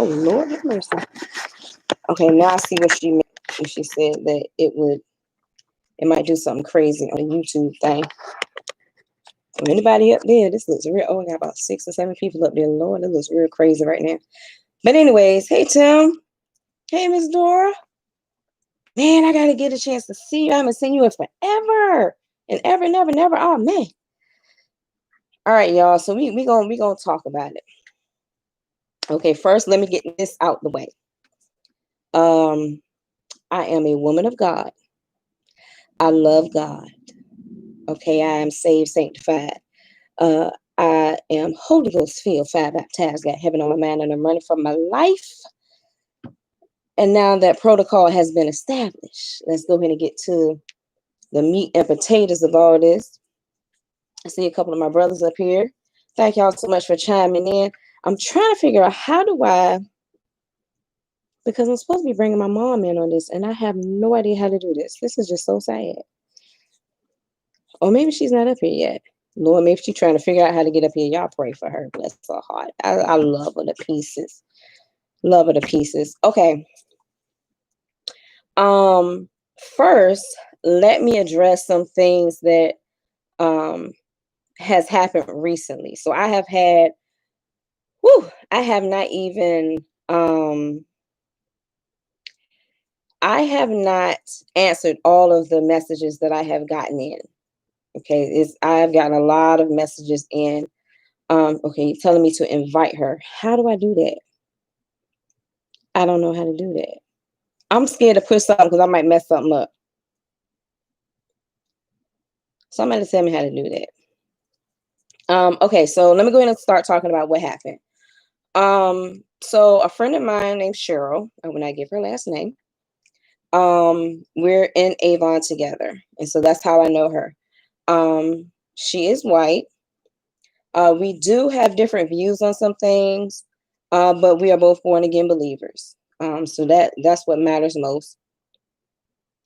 Oh Lord have mercy. Okay, now I see what she meant when she said that it might do something crazy on the YouTube thing. So anybody up there, this looks real. Oh, I got about 6 or 7 people up there. Lord, it looks real crazy right now. But anyways, hey Tim. Hey Miss Dora. Man, I gotta get a chance to see you. I haven't seen you in forever. And ever, never, never. Oh man. All right, y'all. So we gonna talk about it. Okay, first let me get this out the way. I am a woman of God. I love God. Okay, I am saved, sanctified. I am Holy Ghost filled, fire baptized, got heaven on my mind, and I'm running for my life. And now that protocol has been established, let's go ahead and get to the meat and potatoes of all this. I see a couple of my brothers up here. Thank y'all so much for chiming in. I'm trying to figure out because I'm supposed to be bringing my mom in on this, and I have no idea how to do this. This is just so sad. Or maybe she's not up here yet. Lord, maybe she's trying to figure out how to get up here. Y'all pray for her. Bless her heart. I love her to pieces. Love her to pieces. Okay. First, let me address some things that has happened recently. So I have had, I have not even, I have not answered all of the messages that I have gotten in. Okay, I have gotten a lot of messages in. Okay, you're telling me to invite her. How do I do that? I don't know how to do that. I'm scared to push something because I might mess something up. Somebody tell me how to do that. Okay, so let me go ahead and start talking about what happened. So a friend of mine named Cheryl, I will not give her last name. We're in Avon together, and so that's how I know her. She is white. We do have different views on some things, but we are both born again believers. So that's what matters most.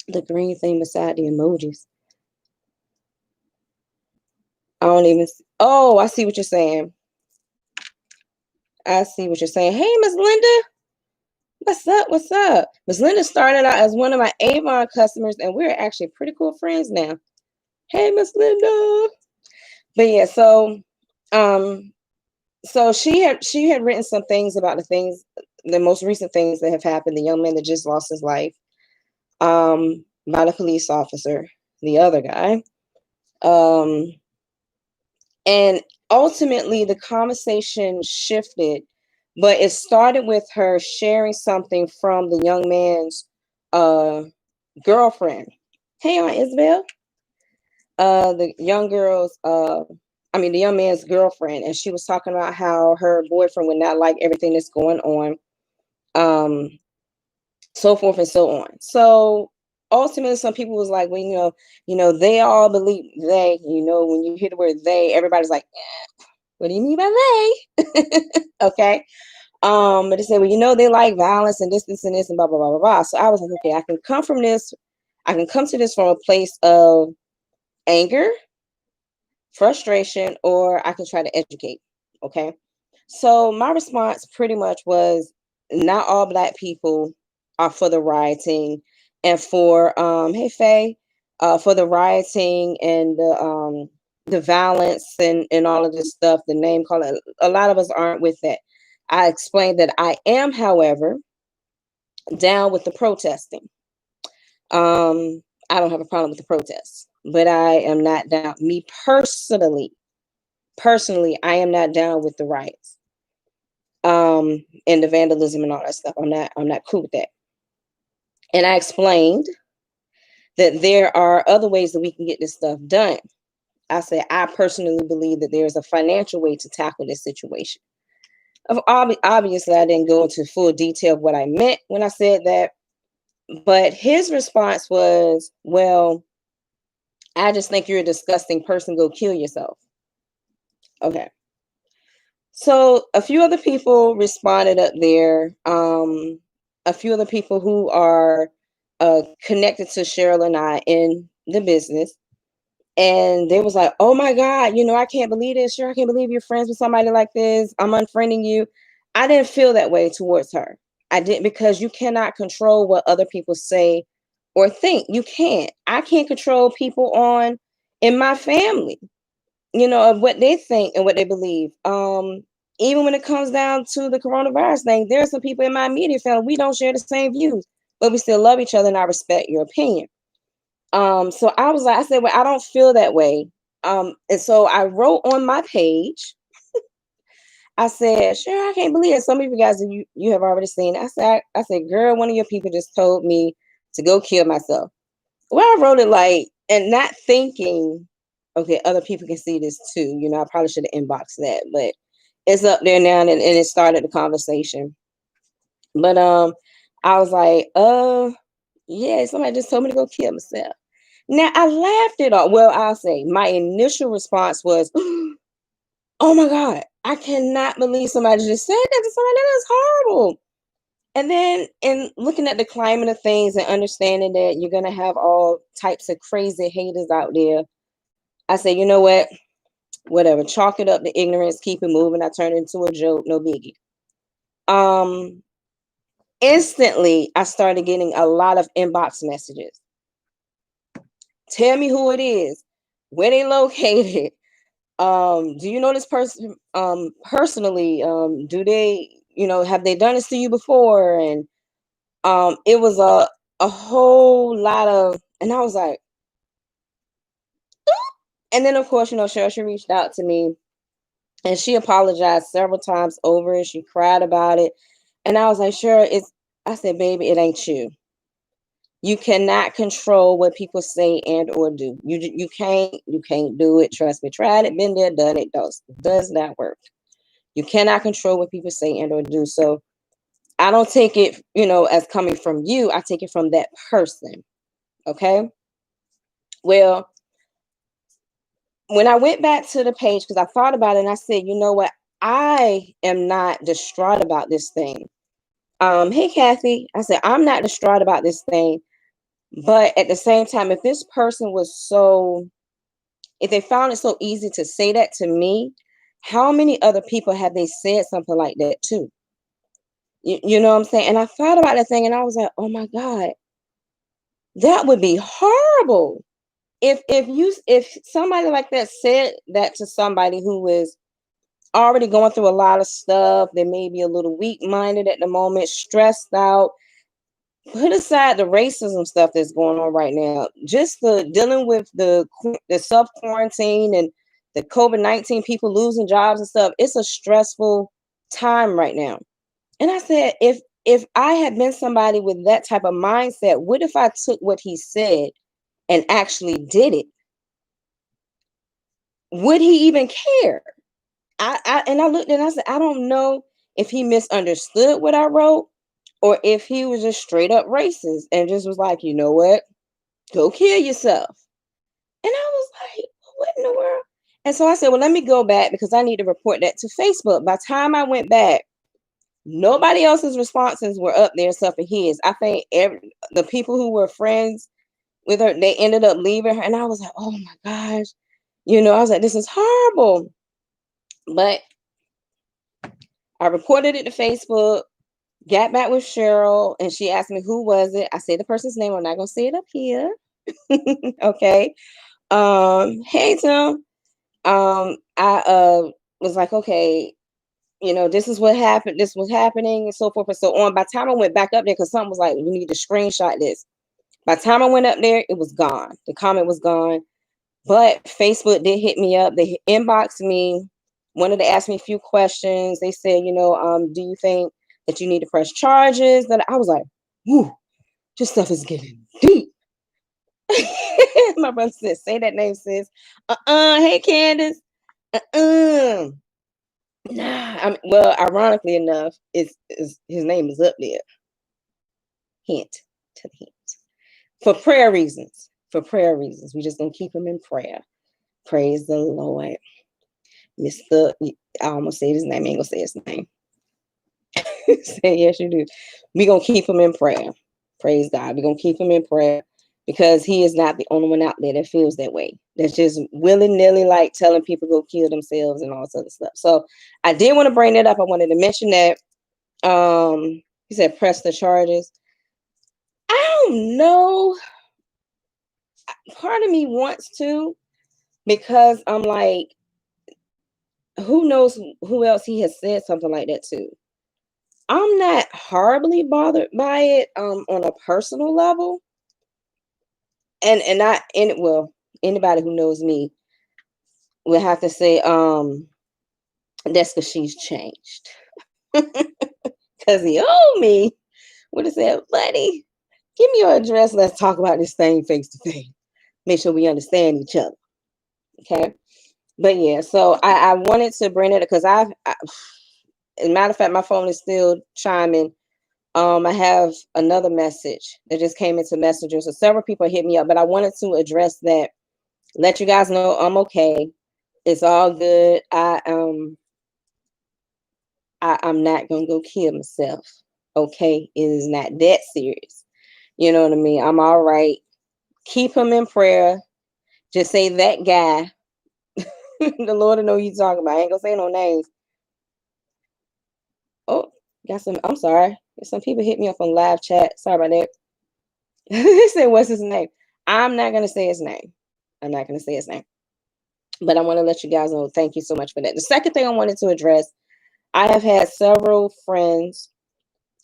The green thing beside the emojis. I don't even. Oh, I see what you're saying. I see what you're saying. Hey, Miss Linda. What's up? What's up? Miss Linda started out as one of my Avon customers, and we're actually pretty cool friends now. Hey, Miss Linda. But yeah, so she had written some things about the most recent things that have happened. The young man that just lost his life, by the police officer, the other guy. And ultimately the conversation shifted, but it started with her sharing something from the young man's girlfriend. Hey, Aunt Isabel. The young man's girlfriend, and she was talking about how her boyfriend would not like everything that's going on, so forth and so on. So ultimately, some people was like, well, they all believe they, when you hear the word they, everybody's like, what do you mean by they? Okay. But they said, well, they like violence and this, and this, and blah, blah, blah, blah, blah. So I was like, okay, I can come to this from a place of anger, frustration, or I can try to educate. Okay. So my response pretty much was, not all Black people are for the rioting and for, hey Faye, for the rioting and the violence and all of this stuff, the name calling. A lot of us aren't with that. I explained that I am, however, down with the protesting. I don't have a problem with the protests, but I am not down. Me personally, I am not down with the riots, and the vandalism and all that stuff. I'm not cool with that. And I explained that there are other ways that we can get this stuff done. I said, I personally believe that there's a financial way to tackle this situation. Obviously, I didn't go into full detail of what I meant when I said that, but his response was, well, I just think you're a disgusting person. Go kill yourself. Okay. So a few other people responded up there. A few other people who are connected to Cheryl and I in the business. And they was like, oh my God, I can't believe this. Sure, I can't believe you're friends with somebody like this. I'm unfriending you. I didn't feel that way towards her. I didn't, because you cannot control what other people say or think. You can't. I can't control people on in my family, of what they think and what they believe. Even when it comes down to the coronavirus thing, there are some people in my immediate family, we don't share the same views, but we still love each other and I respect your opinion. So I said, well, I don't feel that way. And so I wrote on my page, I said, sure, I can't believe it. Some of you guys, you have already seen it. I said, girl, one of your people just told me to go kill myself. Well, I wrote it like, and not thinking, okay, other people can see this too. I probably should have inboxed that, but it's up there now, and it started the conversation. But I was like, yeah, somebody just told me to go kill myself. Now I laughed it off. Well, I'll say my initial response was, oh my God, I cannot believe somebody just said that to somebody. That is horrible. And then in looking at the climate of things and understanding that you're going to have all types of crazy haters out there, I say, you know what? Whatever, chalk it up to ignorance, keep it moving. I turned it into a joke, no biggie. Instantly, I started getting a lot of inbox messages. Tell me who it is, where they located. Do you know this person personally? Do they, have they done this to you before? And it was a whole lot of, and I was like, and then of course, Cheryl, she reached out to me and she apologized several times over it. She cried about it. And I was like, sure, I said, baby, it ain't you. You cannot control what people say and or do. You can't do it. Trust me. Tried it, been there, done it. Does not work. You cannot control what people say and or do. So I don't take it, as coming from you. I take it from that person. Okay. Well, when I went back to the page, because I thought about it and I said, you know what? I am not distraught about this thing. Hey, Kathy, I said, I'm not distraught about this thing. But at the same time, if this person if they found it so easy to say that to me, how many other people have they said something like that to? You know what I'm saying? And I thought about that thing and I was like, oh my God, that would be horrible. If somebody like that said that to somebody who is already going through a lot of stuff, they may be a little weak-minded at the moment, stressed out. Put aside the racism stuff that's going on right now, just the dealing with the self-quarantine and the COVID-19, people losing jobs and stuff. It's a stressful time right now. And I said, if I had been somebody with that type of mindset, what if I took what he said and actually did it? Would he even care? I looked and I said, I don't know if he misunderstood what I wrote or if he was just straight up racist and just was like, you know what, go kill yourself. And I was like, what in the world? And so I said, well, let me go back because I need to report that to Facebook. By the time I went back, nobody else's responses were up there except for his. I think the people who were friends with her, they ended up leaving her. And I was like, oh my gosh. I was like, this is horrible. But I reported it to Facebook, got back with Cheryl, and she asked me who was it. I said the person's name. I'm not gonna say it up here. Okay. Hey Tim. I was like, okay, this is what happened, this was happening, and so forth and so on. By the time I went back up there, because something was like, you need to screenshot this. By the time I went up there, it was gone. The comment was gone. But Facebook did hit me up. They inboxed me, wanted to ask me a few questions. They said, do you think that you need to press charges? That I was like, whoo, this stuff is getting deep. My brother said, say that name, sis. Hey Candace. Nah. Well, ironically enough, is his name is up there. Hint to the hint. For prayer reasons. For prayer reasons. We just gonna keep him in prayer. Praise the Lord. Mr. I almost said his name. I ain't gonna say his name. Say yes, you do. We gonna keep him in prayer. Praise God. We're gonna keep him in prayer because he is not the only one out there that feels that way. That's just willy-nilly like telling people go kill themselves and all this other stuff. So I did want to bring that up. I wanted to mention that He said press the charges. I don't know. Part of me wants to, because I'm like, who knows who else he has said something like that to. I'm not horribly bothered by it on a personal level. Well, anybody who knows me will have to say that's because she's changed. Because he owed me. Would have said, buddy, give me your address. Let's talk about this thing face to face. Make sure we understand each other. Okay. But yeah, so I wanted to bring it because as a matter of fact, my phone is still chiming. I have another message that just came into Messenger. So several people hit me up, but I wanted to address that, let you guys know I'm okay. It's all good. I'm not gonna go kill myself. Okay. It is not that serious. You know what I mean? I'm all right. Keep him in prayer. Just say that guy. The Lord will know who you talking about. I ain't gonna say no names. Oh, got some. I'm sorry. Some people hit me up on live chat. Sorry about that. They said, what's his name? I'm not gonna say his name. I'm not gonna say his name. But I want to let you guys know, thank you so much for that. The second thing I wanted to address, I have had several friends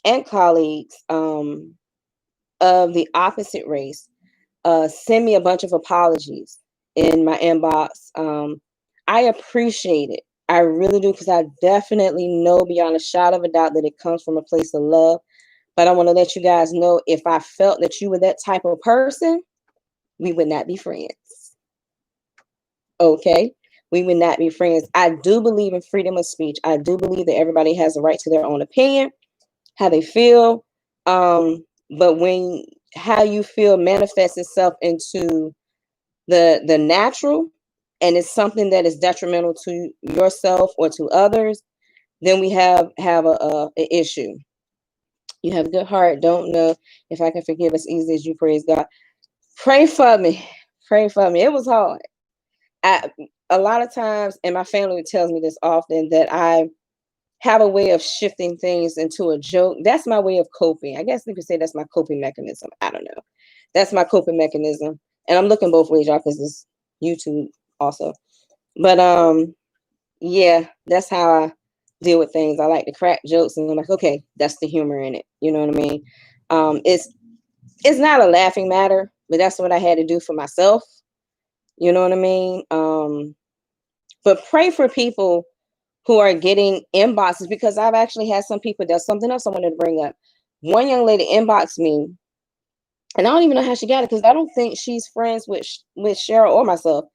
and colleagues of the opposite race send me a bunch of apologies in my inbox. I appreciate it. I really do, because I definitely know beyond a shadow of a doubt that it comes from a place of love. But I want to let you guys know, if I felt that you were that type of person, we would not be friends. Okay? We would not be friends. I do believe in freedom of speech. I do believe that everybody has a right to their own opinion, how they feel. But when how you feel manifests itself into the natural, and it's something that is detrimental to yourself or to others, then we have a issue. You have a good heart. Don't know if I can forgive as easily as you praise God. Pray for me. Pray for me. It was hard. I, a lot of times, and my family tells me this often, that I have a way of shifting things into a joke. That's my way of coping. I guess you could say that's my coping mechanism. I don't know. That's my coping mechanism. And I'm looking both ways, y'all, because it's YouTube also. But yeah, that's how I deal with things. I like to crack jokes, and I'm like, okay, that's the humor in it. You know what I mean? It's not a laughing matter, but that's what I had to do for myself. You know what I mean? But pray for people who are getting inboxes, because I've actually had some people. That's something else I wanted to bring up. One young lady inboxed me, and I don't even know how she got it, because I don't think she's friends with Cheryl or myself.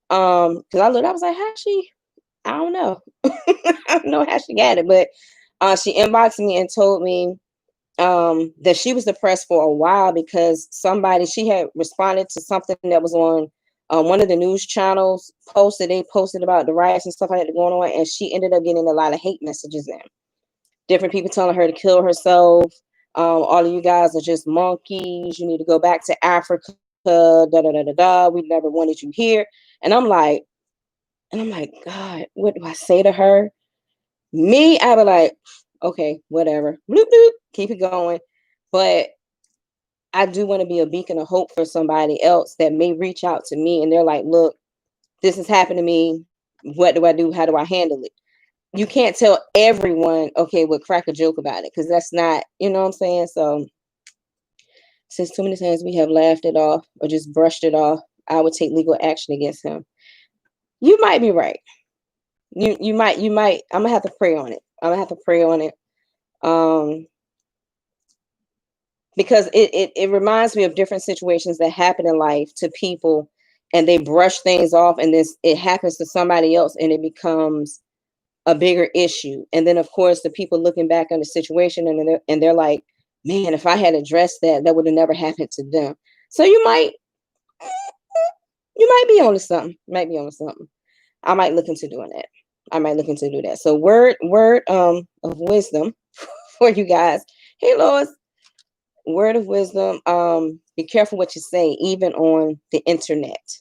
Because I looked, I was like, how she? I don't know. I don't know how she got it, but she inboxed me and told me that she was depressed for a while because she had responded to something that was on one of the news channels. They posted about the riots and stuff like that going on, and she ended up getting a lot of hate messages in. Different people telling her to kill herself. All of you guys are just monkeys. You need to go back to Africa. Da da da da da. We never wanted you here. And I'm like, God, what do I say to her? Me, I be like, okay, whatever. Bloop, bloop, keep it going. But I do want to be a beacon of hope for somebody else that may reach out to me and they're like, look, this has happened to me. What do I do? How do I handle it? You can't tell everyone, okay, we'll crack a joke about it, because that's not, you know what I'm saying? So since too many times we have laughed it off or just brushed it off, I would take legal action against him. You might be right. You might. I'm gonna have to pray on it. Because it reminds me of different situations that happen in life to people, and they brush things off, and it happens to somebody else, and it becomes a bigger issue. And then of course the people looking back on the situation, and they're like, man, if I had addressed that, that would have never happened to them. So you might be on to something. I might look into doing that. So word of wisdom for you guys. Hey Lois, word of wisdom. Be careful what you say, even on the internet.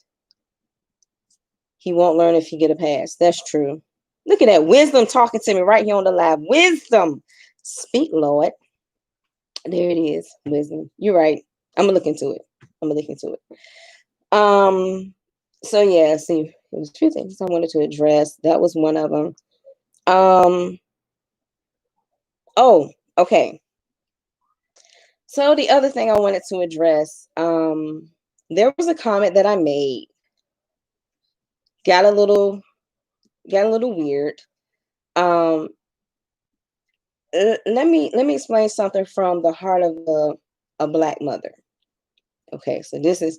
He won't learn if he get a pass. That's true. Look at that wisdom talking to me right here on the live. Wisdom Speak, Lord. There it is. Wisdom. You're right. I'm gonna look into it. I'm gonna look into it. So yeah, see, there was a few things I wanted to address. That was one of them. Um, oh, okay. So the other thing I wanted to address, there was a comment that I made, got a little weird. Um, let me explain something from the heart of a black mother. Okay, so this is,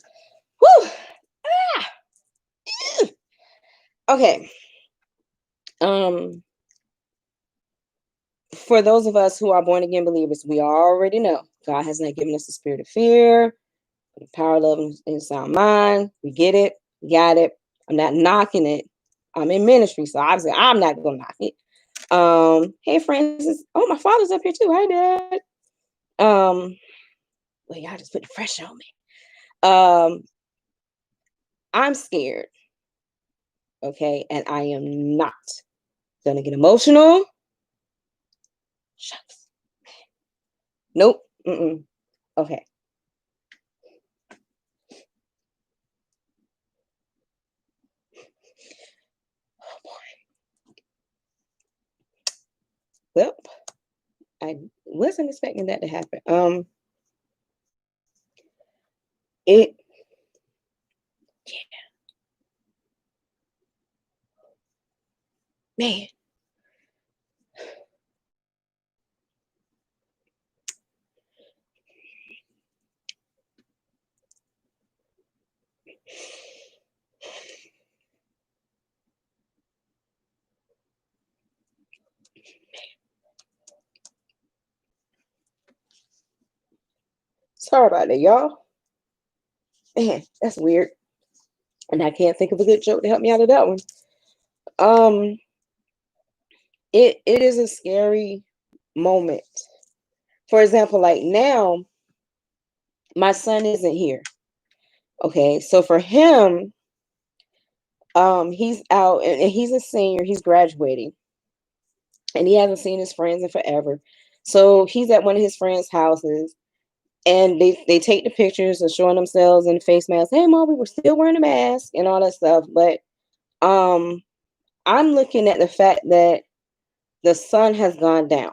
whew, okay. Um, for those of us who are born again believers, we already know God has not given us the spirit of fear, but the power, love, and sound mind. We get it, got it. I'm not knocking it. I'm in ministry, so obviously I'm not gonna knock it. Hey Francis. Oh, my father's up here too. Hi, Dad. Well, y'all just put the pressure on me. I'm scared, okay, and I am not gonna get emotional. Shucks. Nope. Mm-mm. Okay. Oh boy. Well, I wasn't expecting that to happen. It. Man. Sorry about that, y'all. Man, that's weird. And I can't think of a good joke to help me out of that one. Um, it is a scary moment. For example, like now, my son isn't here. Okay, so for him, he's out and he's a senior, he's graduating, and he hasn't seen his friends in forever. So he's at one of his friends' houses, and they take the pictures of showing themselves in face masks. Hey, mom, we were still wearing a mask and all that stuff. But um, I'm looking at the fact that the sun has gone down,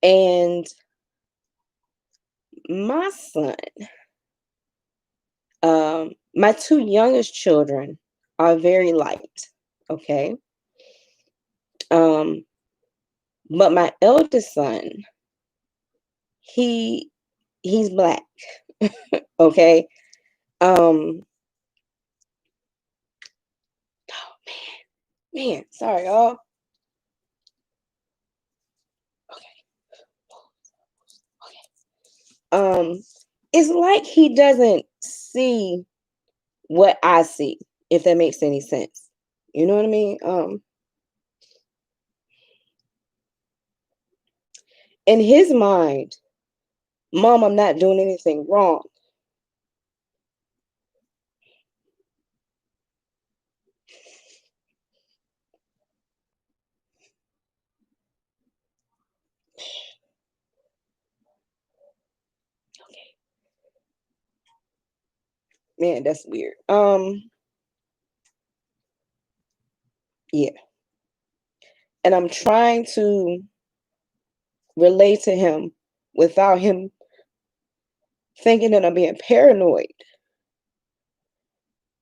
and my son, my two youngest children are very light. Okay, um, but my eldest son, he he's black. Okay. Um, oh man, sorry, y'all. Okay, okay. It's like he doesn't see what I see, if that makes any sense. You know what I mean? In his mind, mom, I'm not doing anything wrong. Okay, man, that's weird. Yeah, and I'm trying to relate to him without him thinking that I'm being paranoid.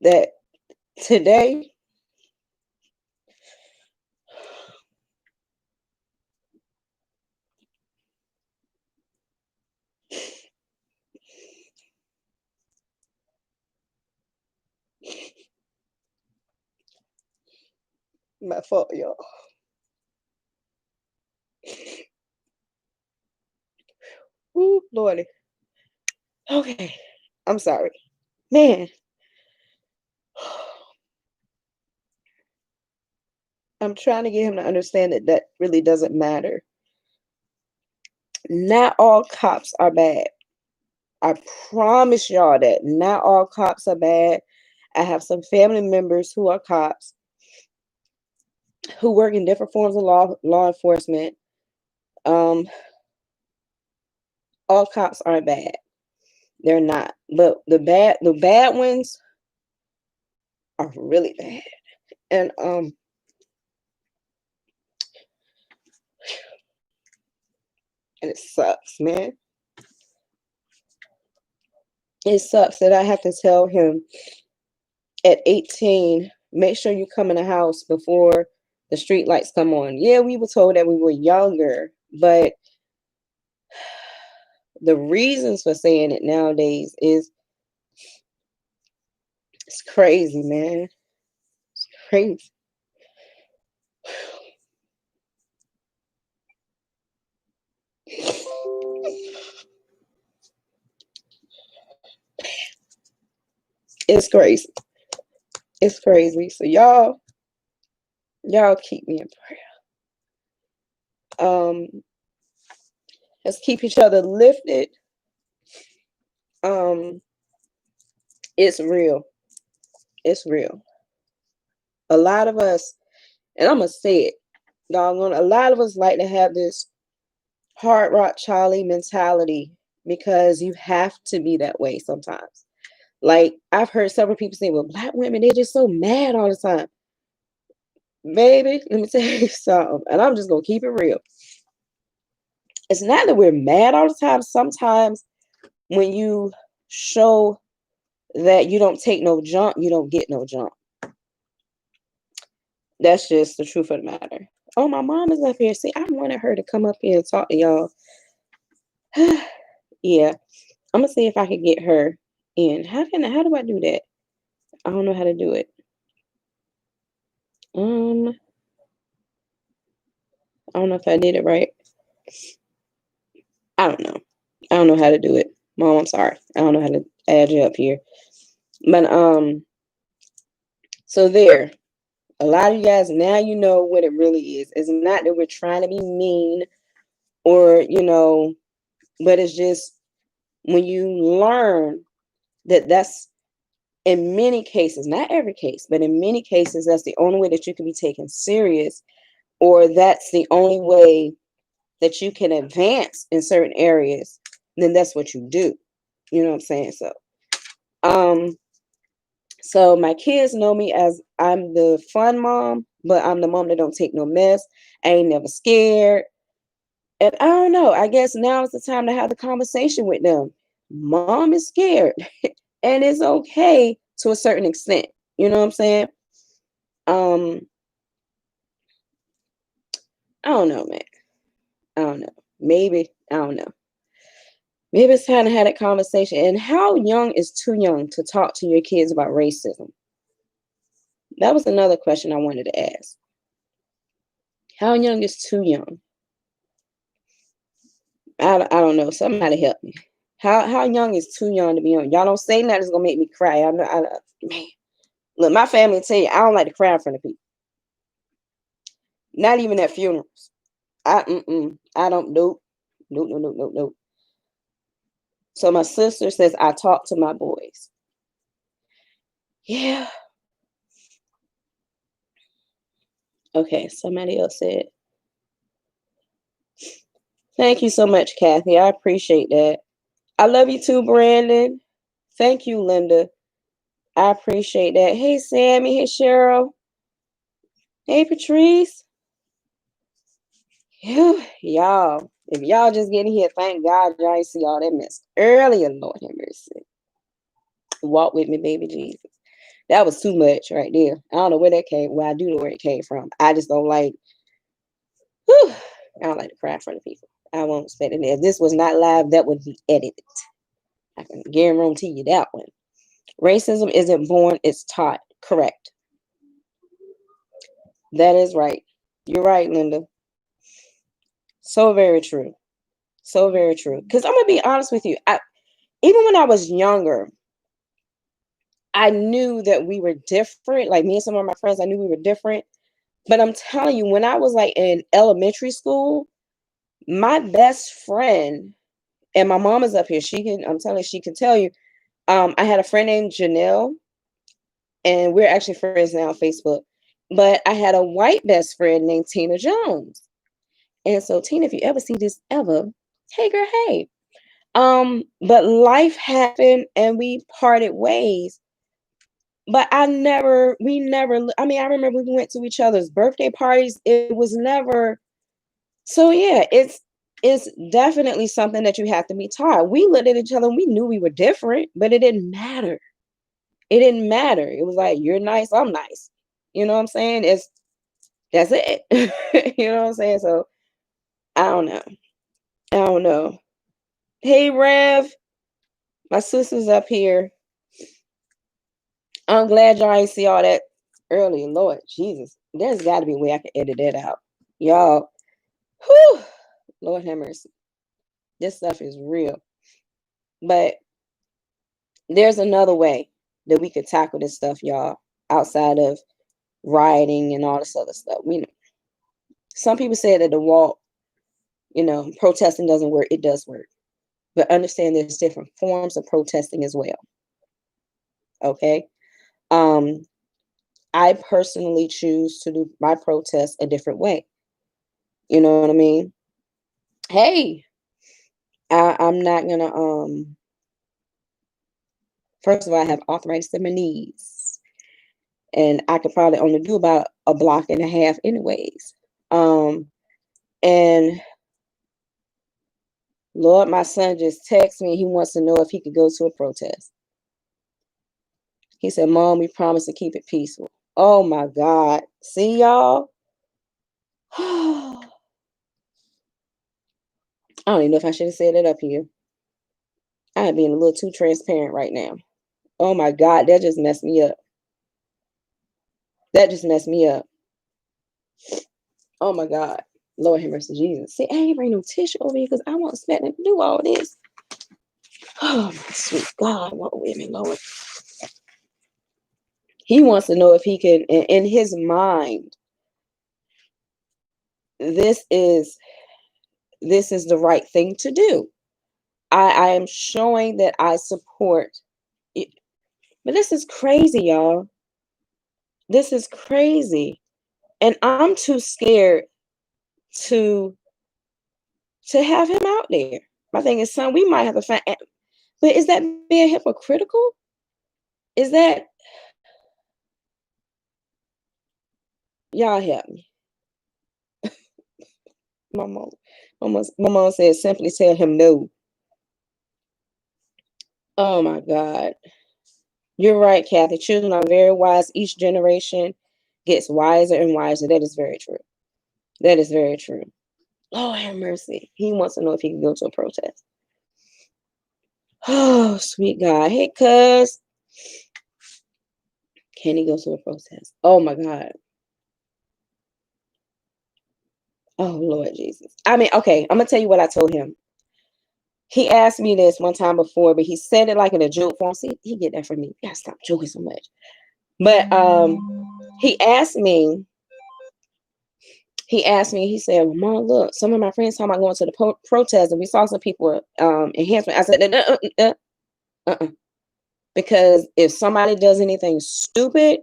That today, my fault, y'all. Ooh, Lordy. Okay, I'm sorry, man. I'm trying to get him to understand that that really doesn't matter. Not all cops are bad. I promise y'all that not all cops are bad. I have some family members who are cops, who work in different forms of law enforcement. Um, all cops aren't bad. They're not. But the bad ones are really bad. And and it sucks, man. It sucks that I have to tell him at 18, make sure you come in the house before the street lights come on. Yeah, we were told that we were younger, but the reasons for saying it nowadays is it's crazy, man. It's crazy. It's crazy. It's crazy. So y'all keep me in prayer. Let's keep each other lifted. Um, it's real. It's real. A lot of us, and I'm gonna say it, doggone, a lot of us like to have this hard rock Charlie mentality because you have to be that way sometimes. Like I've heard several people say, well, Black women, they're just so mad all the time. Baby, let me tell you something. And I'm just gonna keep it real. It's not that we're mad all the time. Sometimes when you show that you don't take no junk, you don't get no junk. That's just the truth of the matter. Oh, my mom is up here. See, I wanted her to come up here and talk to y'all. Yeah, I'm gonna see if I can get her in. How do I do that? I don't know how to do it. Um, I don't know if I did it right. I don't know. I don't know how to do it. Mom, I'm sorry. I don't know how to add you up here. But so there. A lot of you guys now you know what it really is. It's not that we're trying to be mean or, but it's just when you learn that that's in many cases, not every case, but in many cases, that's the only way that you can be taken serious, or that's the only way that you can advance in certain areas, then that's what you do. You know what I'm saying? Um, so my kids know me as I'm the fun mom, but I'm the mom that don't take no mess. I ain't never scared. And I don't know. I guess now is the time to have the conversation with them. Mom is scared, and it's okay to a certain extent. You know what I'm saying? Um, I don't know, man. I don't know. Maybe I don't know. Maybe it's time to have that conversation. And how young is too young to talk to your kids about racism? That was another question I wanted to ask. How young is too young? I don't know. Somebody help me. How young is too young to be young? Y'all don't say that it's gonna make me cry. Man. Look, my family tell you I don't like to cry in front of people. Not even at funerals. I don't nope. So my sister says I talk to my boys. Yeah. Okay, somebody else said. Thank you so much, Kathy. I appreciate that. I love you too, Brandon. Thank you, Linda. I appreciate that. Hey, Sammy. Hey, Cheryl. Hey, Patrice. Phew, y'all. If y'all just getting here, thank God y'all ain't see all that mess earlier. Lord have mercy. Walk with me, baby Jesus. That was too much right there. I don't know where I do know where it came from. I just don't like, whew, I don't like to cry in front of people. I won't say it. If this was not live, that would be edited. I can guarantee you that one. Racism isn't born, it's taught. Correct. That is right. You're right, Linda. So very true. So very true. Because I'm going to be honest with you. Even when I was younger, I knew that we were different. Like me and some of my friends, I knew we were different. But I'm telling you, when I was like in elementary school, my best friend, and my mom is up here, I'm telling you, she can tell you. I had a friend named Janelle, and we're actually friends now on Facebook. But I had a white best friend named Tina Jones. And so, Tina, if you ever see this ever, hey girl, hey. But life happened and we parted ways. But we never, I mean, I remember we went to each other's birthday parties. It was never, so yeah, it's definitely something that you have to be taught. We looked at each other and we knew we were different, but it didn't matter. It didn't matter. It was like, you're nice, I'm nice. You know what I'm saying? That's it. You know what I'm saying? So I don't know. I don't know. Hey Rev, my sister's up here. I'm glad y'all ain't see all that earlier. Lord Jesus. There's gotta be a way I can edit that out. Y'all, whew, Lord have mercy. This stuff is real. But there's another way that we could tackle this stuff, y'all, outside of rioting and all this other stuff. We know. Some people say that the walk, protesting doesn't work. It does work. But understand there's different forms of protesting as well. Okay. I personally choose to do my protest a different way. You know what I mean? Hey, I'm not gonna first of all, I have arthritis in my knees. And I could probably only do about a block and a half anyways. And Lord, my son just texted me. He wants to know if he could go to a protest. He said, Mom, we promise to keep it peaceful. Oh my God. See y'all? I don't even know if I should have said it up here. I am being a little too transparent right now. Oh my God, that just messed me up. That just messed me up. Oh my God. Lord have mercy, Jesus. See, I ain't bring no tissue over here because I wasn't expecting to do all this. Oh my sweet God, what women, Lord. He wants to know if he can, in his mind, this is the right thing to do. I am showing that I support it. But this is crazy, y'all. This is crazy. And I'm too scared to have him out there. My thing is, son, we might have to find, but is that being hypocritical? Is that, y'all help me. My mom said, simply tell him no. Oh my God. You're right, Kathy. Children are very wise. Each generation gets wiser and wiser. That is very true. That is very true. Lord have mercy. He wants to know if he can go to a protest. Oh, sweet God. Hey, cuz. Can he go to a protest? Oh my God. Oh, Lord Jesus. I mean, okay, I'm gonna tell you what I told him. He asked me this one time before, but he said it like in a joke form. See, he get that from me. You gotta stop joking so much. But he asked me, he said, well, Mom, look, some of my friends talking about going to the protest, and we saw some people enhancement. I said, because if somebody does anything stupid,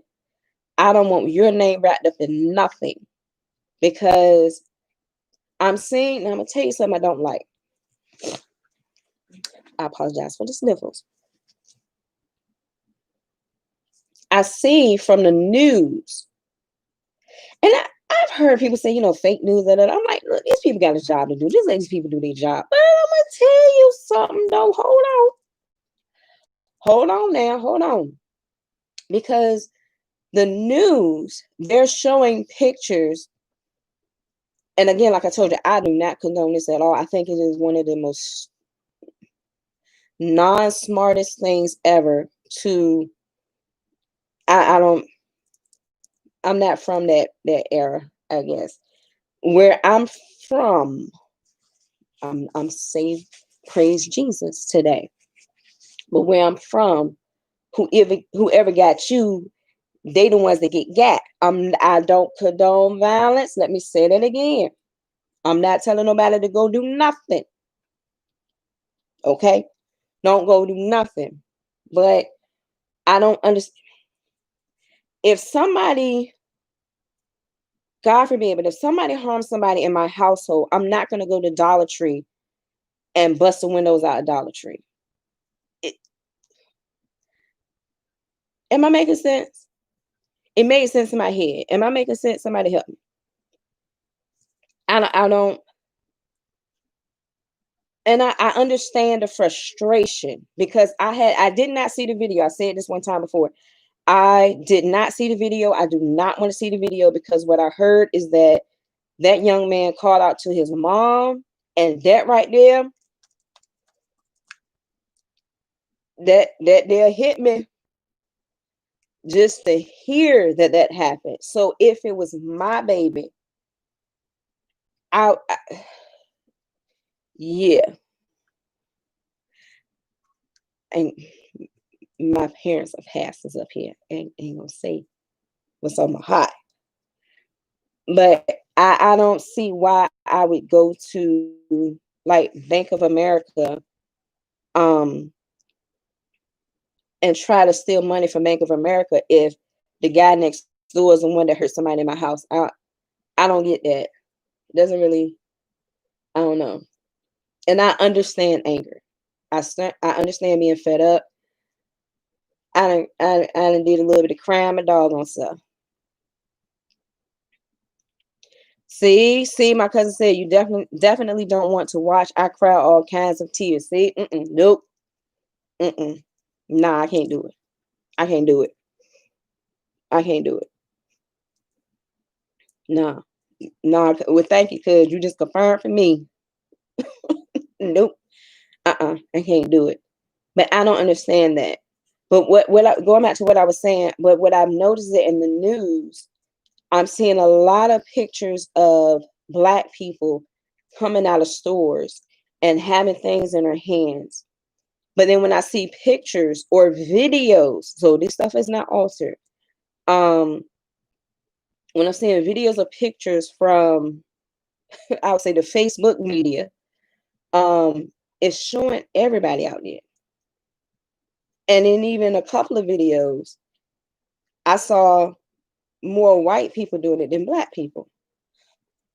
I don't want your name wrapped up in nothing. Because I'm seeing, I'm gonna tell you something I don't like. I apologize for the sniffles. I see from the news, and I've heard people say, fake news. And I'm like, look, these people got a job to do. Just let these people do their job. But I'm gonna tell you something, though. Hold on now. Hold on. Because the news, they're showing pictures. And again, like I told you, I do not condone this at all. I think it is one of the most non-smartest things ever to, I'm not from that era, I guess. Where I'm from, I'm saved, praise Jesus today. But where I'm from, whoever got you, they the ones that get got. I don't condone violence. Let me say that again. I'm not telling nobody to go do nothing. Okay? Don't go do nothing. But I don't understand. If somebody God forbid, but if somebody harms somebody in my household, I'm not going to go to Dollar Tree and bust the windows out of Dollar Tree. It, am I making sense? It made sense in my head. Am I making sense? Somebody help me. I don't, and I understand the frustration because I did not see the video. I said this one time before. I did not see the video. I do not want to see the video because what I heard is that that young man called out to his mom, and that right there, that they'll hit me just to hear that happened. So if it was my baby, I yeah, and my parents are pastors up here, and ain't gonna say what's on my heart, but I don't see why I would go to like Bank of America, um, and try to steal money from Bank of America if the guy next door is the one that hurt somebody in my house. I don't get that. It doesn't really. I don't know. And I understand anger. I understand being fed up. I done did a little bit of crime and doggone stuff. See, my cousin said you definitely don't want to watch. I cry all kinds of tears. See, nope, nah, I can't do it. I can't do it. I can't do it. Nah, nah. Well, thank you, cause you just confirmed for me. Nope. I can't do it. But I don't understand that. But going back to what I was saying, but what I've noticed it in the news, I'm seeing a lot of pictures of Black people coming out of stores and having things in their hands. But then when I see pictures or videos, so this stuff is not altered. Um, when I'm seeing videos or pictures from, I would say the Facebook media, it's showing everybody out there. And in even a couple of videos, I saw more white people doing it than Black people.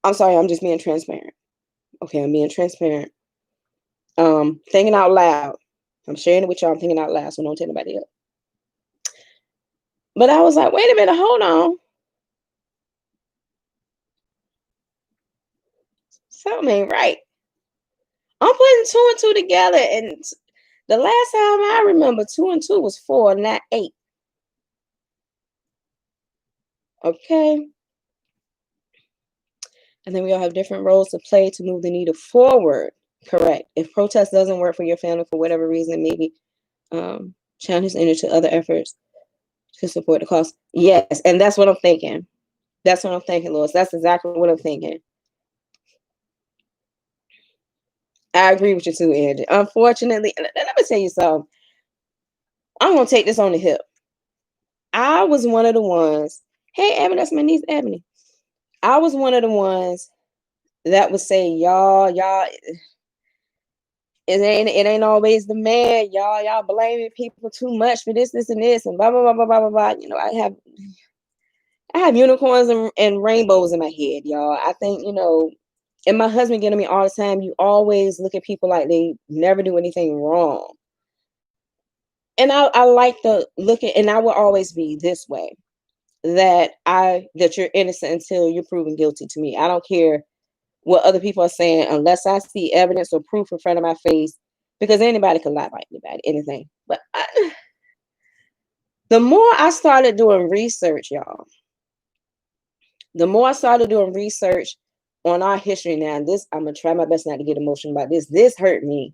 I'm sorry, I'm just being transparent. Okay, I'm being transparent. Thinking out loud. I'm sharing it with y'all. I'm thinking out loud, so don't tell anybody else. But I was like, wait a minute, hold on. Something ain't right. I'm putting 2 and 2 together, and the last time I remember 2 and 2 was 4, not 8. Okay. And then we all have different roles to play to move the needle forward. Correct. If protest doesn't work for your family for whatever reason, maybe channel his energy to other efforts to support the cause. Yes, and that's what I'm thinking. That's what I'm thinking, Lois. That's exactly what I'm thinking. I agree with you too, Angie. Unfortunately, let me tell you something. I'm gonna take this on the hip. I was one of the ones. Hey, Ebony, that's my niece, Ebony. I was one of the ones that would say, y'all, it ain't always the man, y'all blaming people too much for this, and this, and blah blah blah blah blah blah blah. You know, I have unicorns and rainbows in my head, y'all. I think, and my husband getting me all the time, you always look at people like they never do anything wrong. And I like to look at, and I will always be this way, that you're innocent until you're proven guilty to me. I don't care what other people are saying unless I see evidence or proof in front of my face, because anybody can lie about anybody, anything. But the more I started doing research, y'all, the more I started doing research on our history now, and this, I'm going to try my best not to get emotional about this. This hurt me.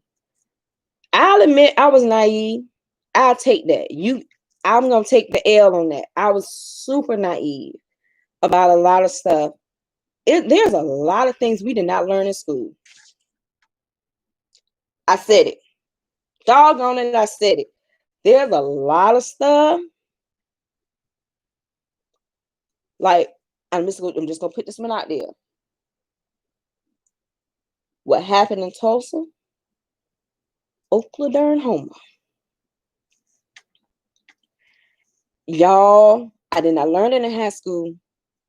I'll admit I was naive. I'll take that. I'm going to take the L on that. I was super naive about a lot of stuff. There's a lot of things we did not learn in school. I said it. Doggone it, I said it. There's a lot of stuff. Like, I'm just gonna put this one out there. What happened in Tulsa, Oklahoma. Y'all, I did not learn it in high school,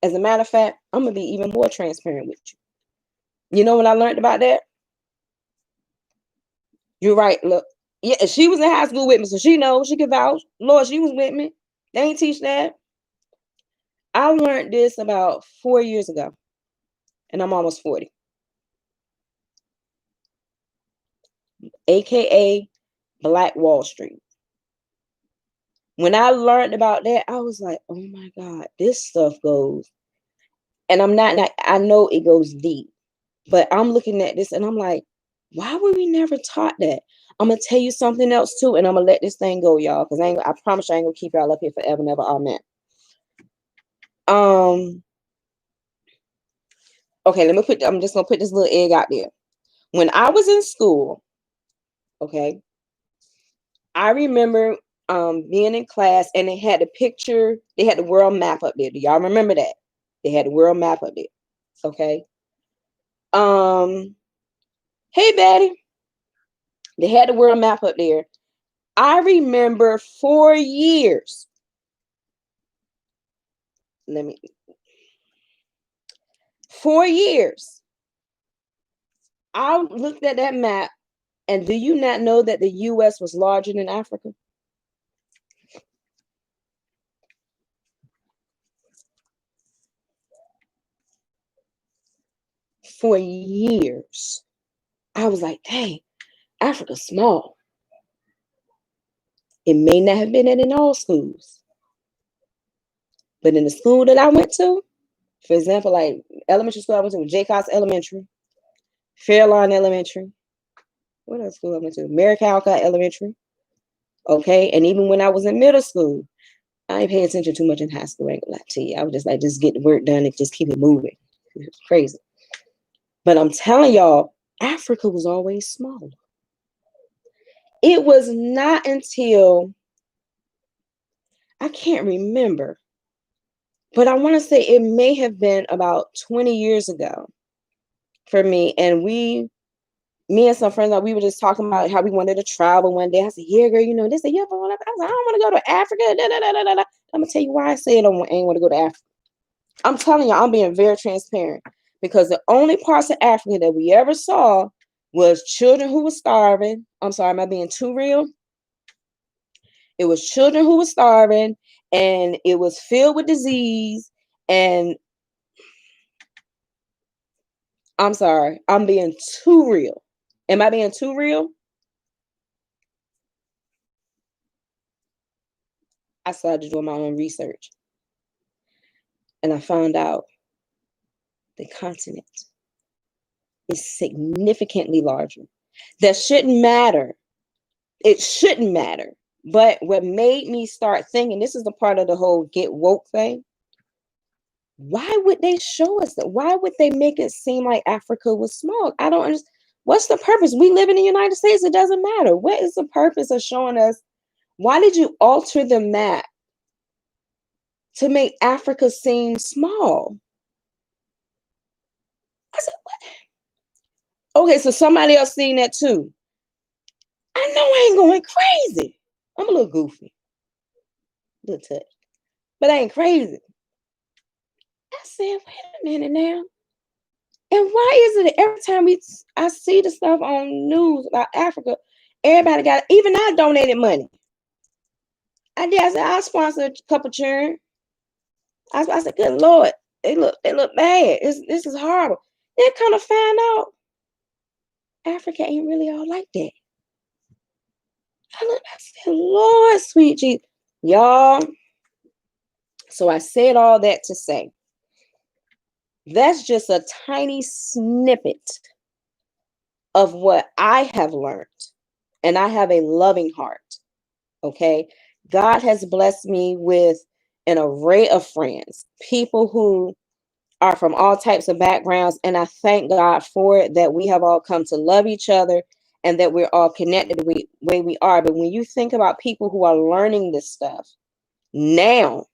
As a matter of fact, I'm going to be even more transparent with you. You know what I learned about that? You're right. Look, yeah, she was in high school with me, so she knows, she can vouch. Lord, she was with me. They ain't teach that. I learned this about 4 years ago, and I'm almost 40. AKA Black Wall Street. When I learned about that, I was like, oh my God, this stuff goes. And I know it goes deep, but I'm looking at this and I'm like, why were we never taught that? I'm going to tell you something else too, and I'm going to let this thing go, y'all, because I promise you I ain't going to keep y'all up here forever and ever. Amen. Okay, I'm just going to put this little egg out there. When I was in school, okay, I remember being in class and they had the world map up there. Do y'all remember that? They had the world map up there. Okay. Hey Betty. They had the world map up there. I remember 4 years. 4 years. I looked at that map, and do you not know that the US was larger than Africa? For years. I was like, dang, Africa's small. It may not have been in all schools. But in the school that I went to, for example, like elementary school I went to, Jaycox Elementary, Fairlawn Elementary. What else school I went to? Mary Calcott Elementary. Okay. And even when I was in middle school, I ain't paying attention too much in high school. I ain't gonna lie to you. I was just like, just get the work done and just keep it moving. It's crazy. But I'm telling y'all, Africa was always smaller. It was not until, I can't remember, but I want to say it may have been about 20 years ago for me. And me and some friends, we were just talking about how we wanted to travel one day. I said, yeah, girl, you know, they said, yeah, but I said, I don't want to go to Africa. I'm going to tell you why I said I ain't want to go to Africa. I'm telling you, I'm being very transparent, because the only parts of Africa that we ever saw was children who were starving. I'm sorry, am I being too real? It was children who were starving, and it was filled with disease. And I'm sorry, I'm being too real. Am I being too real? I started doing my own research, and I found out the continent is significantly larger. That shouldn't matter. It shouldn't matter. But what made me start thinking, this is the part of the whole get woke thing. Why would they show us that? Why would they make it seem like Africa was small? I don't understand. What's the purpose? We live in the United States. It doesn't matter. What is the purpose of showing us? Why did you alter the map to make Africa seem small? I said, what? Okay, so somebody else seen that too. I know I ain't going crazy. I'm a little goofy. A little touch. But I ain't crazy. I said, wait a minute now. And why is it that every time I see the stuff on news about Africa, everybody got, even I donated money. I did. I said, I sponsored a couple children. I said, good Lord, they look bad. This is horrible. Then kind of find out Africa ain't really all like that. I said, Lord, sweet Jesus. Y'all. So I said all that to say, that's just a tiny snippet of what I have learned. And I have a loving heart. Okay. God has blessed me with an array of friends, people who are from all types of backgrounds. And I thank God for it, that we have all come to love each other and that we're all connected the way we are. But when you think about people who are learning this stuff now,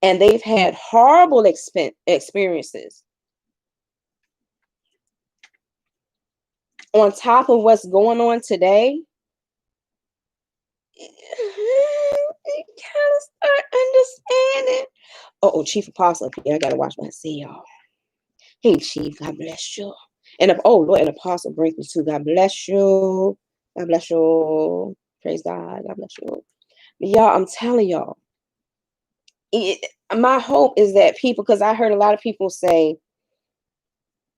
and they've had horrible experiences on top of what's going on today, you kind of start understanding, Oh, Chief Apostle. Yeah, I gotta watch my see y'all. Hey, Chief, God bless you. And Lord, and Apostle Brinkley too. God bless you. God bless you. Praise God. God bless you. But y'all, I'm telling y'all, my hope is that people, because I heard a lot of people say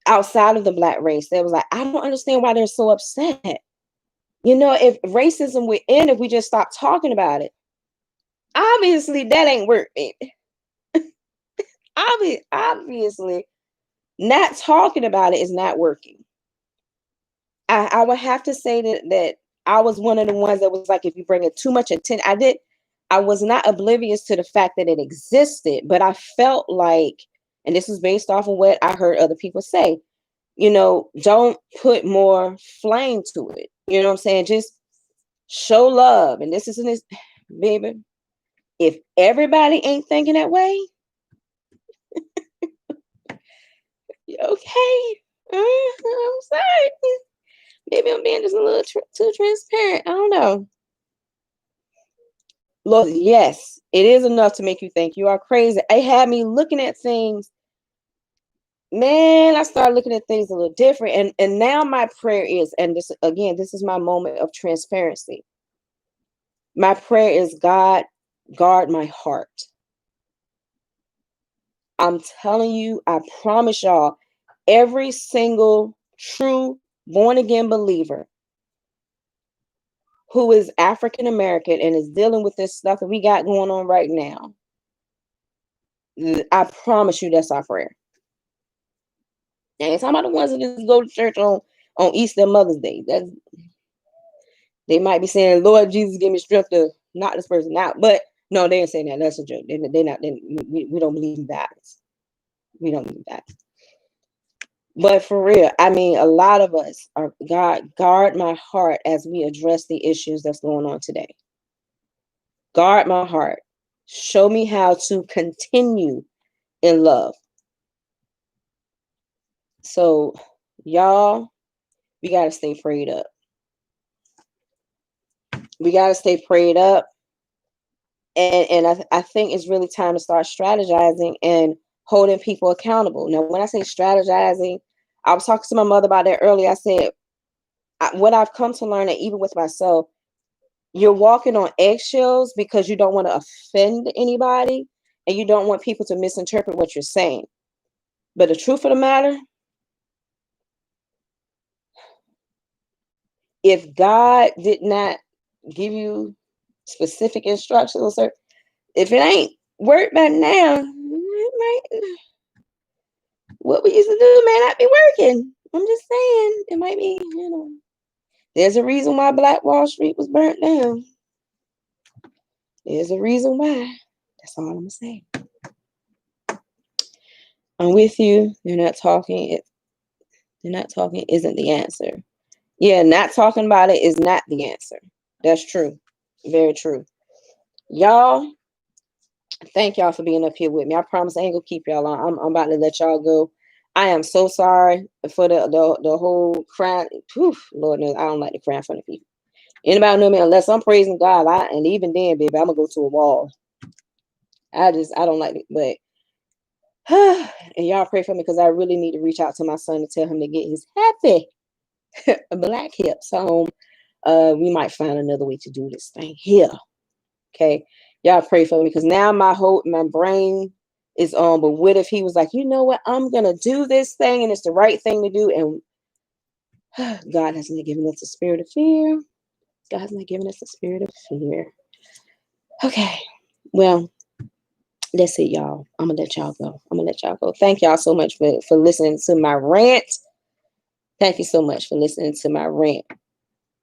outside of the Black race, they was like, I don't understand why they're so upset. If racism would end if we just stop talking about it. Obviously, that ain't working. Obviously, not talking about it is not working. I would have to say that I was one of the ones that was like, if you bring it too much attention, I was not oblivious to the fact that it existed, but I felt like, and this is based off of what I heard other people say, don't put more flame to it. You know what I'm saying? Just show love. And this isn't this, baby. If everybody ain't thinking that way, okay. I'm sorry. Maybe I'm being just a little too transparent. I don't know. Lord, yes, it is enough to make you think you are crazy. It had me looking at things. Man, I started looking at things a little different. And now my prayer is, and this again, this is my moment of transparency. My prayer is, God, guard my heart. I'm telling you, I promise y'all, every single true born again believer who is African American and is dealing with this stuff that we got going on right now, I promise you that's our prayer. And it's talking about the ones that just go to church on Easter, Mother's Day. They might be saying, Lord Jesus, give me strength to knock this person out. But no, they ain't saying that. That's a joke. They're not. We don't believe in that. We don't believe that. But for real, I mean, a lot of us are, God, guard my heart as we address the issues that's going on today. Guard my heart. Show me how to continue in love. So, y'all, we got to stay prayed up. We got to stay prayed up. And I think it's really time to start strategizing and holding people accountable. Now, when I say strategizing, I was talking to my mother about that earlier. I said, what I've come to learn, that even with myself, you're walking on eggshells because you don't want to offend anybody and you don't want people to misinterpret what you're saying. But the truth of the matter, if God did not give you specific instructions, or if it ain't worked by now, it might, what we used to do may not be working. I'm just saying, it might be, there's a reason why Black Wall Street was burnt down. There's a reason why. That's all I'm gonna say. I'm with you. They're not talking. They're not talking isn't the answer. Yeah, not talking about it is not the answer. That's true. Very true. Y'all, thank y'all for being up here with me. I promise I ain't gonna keep y'all on. I'm about to let y'all go. I am so sorry for the whole crying. Lord knows I don't like to cry in front of people. Anybody know me? Unless I'm praising God, and even then, baby, I'm gonna go to a wall. I don't like it, but and y'all pray for me because I really need to reach out to my son to tell him to get his happy black hips home. We might find another way to do this thing here. Okay, y'all pray for me because now my brain is on. But what if he was like, you know what? I'm gonna do this thing and it's the right thing to do. And God has not given us a spirit of fear. God has not given us a spirit of fear. Okay, well, that's it, y'all. I'm gonna let y'all go. Thank y'all so much for listening to my rant. Thank you so much for listening to my rant.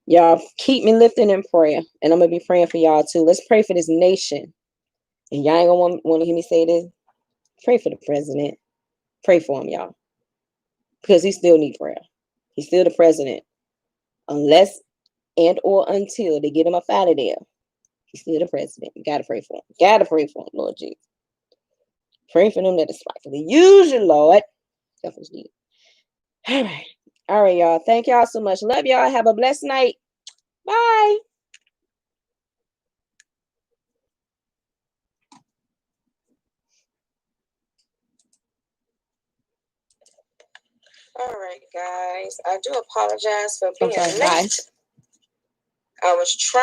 Y'all keep me lifted in prayer, and I'm gonna be praying for y'all too. Let's pray for this nation. And y'all ain't gonna want to hear me say this. Pray for the president. Pray for him, y'all, because he still needs prayer. He's still the president, unless and or until they get him up out of there. He's still the president. You gotta pray for him. Gotta pray for him, Lord Jesus. Pray for them that despitefully use you, Lord. Definitely. All right. All right, y'all. Thank y'all so much. Love y'all. Have a blessed night. Bye. All right, guys. I do apologize for being late. I was trying